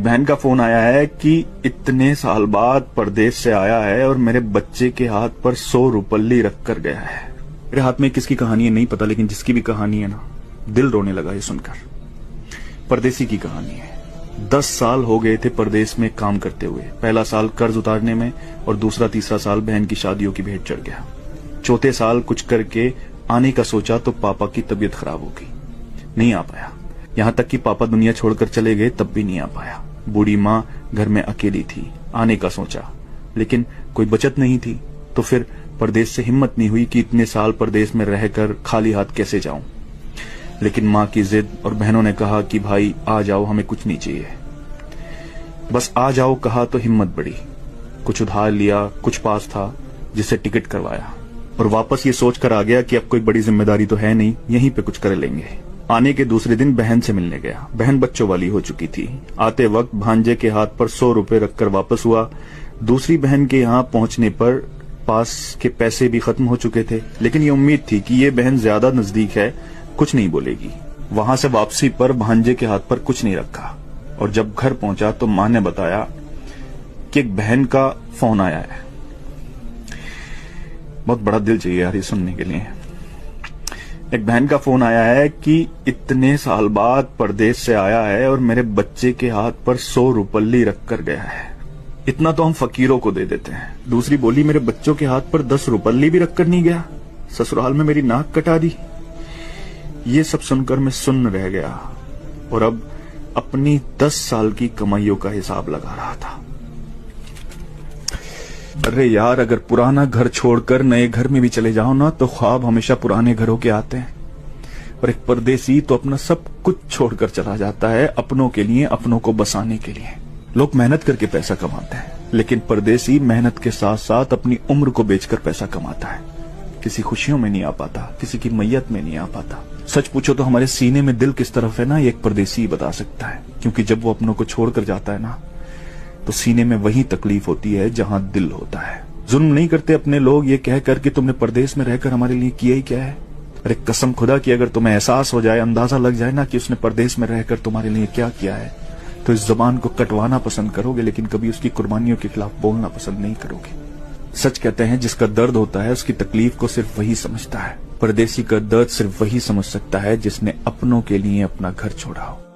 एक बहन का फोन आया है कि इतने साल बाद परदेश से आया है और मेरे बच्चे के हाथ पर 100 रुपल्ली रख कर गया है। मेरे हाथ में किसकी कहानी है नहीं पता, लेकिन जिसकी भी कहानी है ना, दिल रोने लगा ये सुनकर। परदेसी की कहानी है। 10 साल हो गए थे परदेश में काम करते हुए। पहला साल कर्ज उतारने में और दूसरा तीसरा साल बहन की शादियों की भेंट चढ़ गया। चौथे साल कुछ करके आने का सोचा तो पापा की तबीयत खराब हो गई, नहीं आ पाया। यहां तक कि पापा दुनिया छोड़कर चले गए तब भी नहीं आ पाया। बूढ़ी माँ घर में अकेली थी। आने का सोचा लेकिन कोई बचत नहीं थी, तो फिर परदेश से हिम्मत नहीं हुई कि इतने साल परदेश में रहकर खाली हाथ कैसे जाऊं। लेकिन माँ की जिद और बहनों ने कहा कि भाई आ जाओ, हमें कुछ नहीं चाहिए, बस आ जाओ कहा तो हिम्मत बढ़ी। कुछ उधार लिया, कुछ पास था जिससे टिकट करवाया और वापस ये सोचकर आ गया कि अब कोई बड़ी जिम्मेदारी तो है नहीं, यहीं पे कुछ कर लेंगे। आने के दूसरे दिन बहन से मिलने गया। बहन बच्चों वाली हो चुकी थी। आते वक्त भांजे के हाथ पर 100 रुपए रखकर वापस हुआ। दूसरी बहन के यहाँ पहुंचने पर पास के पैसे भी खत्म हो चुके थे, लेकिन ये उम्मीद थी कि ये बहन ज्यादा नजदीक है, कुछ नहीं बोलेगी। वहां से वापसी पर भांजे के हाथ पर कुछ नहीं रखा और जब घर पहुंचा तो मां ने बताया कि एक बहन का फोन आया है। बहुत बड़ा दिल चाहिए यार ये सुनने के लिए। एक बहन का फोन आया है कि इतने साल बाद परदेश से आया है और मेरे बच्चे के हाथ पर 100 रुपल्ली रख कर गया है। इतना तो हम फकीरों को दे देते हैं। दूसरी बोली मेरे बच्चों के हाथ पर 10 रुपल्ली भी रख कर नहीं गया, ससुराल में मेरी नाक कटा दी। ये सब सुनकर मैं सुन्न रह गया और अब अपनी 10 साल की कमाइयों का हिसाब लगा रहा था। अरे यार, अगर पुराना घर छोड़कर नए घर में भी चले जाओ ना तो ख्वाब हमेशा पुराने घरों के आते हैं। और एक परदेसी तो अपना सब कुछ छोड़कर चला जाता है अपनों के लिए, अपनों को बसाने के लिए। लोग मेहनत करके पैसा कमाते हैं, लेकिन परदेसी मेहनत के साथ साथ अपनी उम्र को बेचकर पैसा कमाता है। किसी खुशियों में नहीं आ पाता, किसी की मैयत में नहीं आ पाता। सच पूछो तो हमारे सीने में दिल किस तरफ है ना, ये एक परदेसी ही बता सकता है। क्योंकि जब वो अपनों को छोड़कर जाता है ना तो सीने में वही तकलीफ होती है जहां दिल होता है। जुल्म नहीं करते अपने लोग ये कहकर कि तुमने परदेश में रहकर हमारे लिए किया ही क्या है। अरे कसम खुदा की अगर तुम्हें एहसास हो जाए, अंदाजा लग जाए ना कि उसने परदेश में रहकर तुम्हारे लिए क्या किया है, तो इस जबान को कटवाना पसंद करोगे, लेकिन कभी उसकी कुर्बानियों के खिलाफ बोलना पसंद नहीं करोगे। सच कहते हैं जिसका दर्द होता है उसकी तकलीफ को सिर्फ वही समझता है। परदेसी का दर्द सिर्फ वही समझ सकता है जिसने अपनों के लिए अपना घर छोड़ा हो।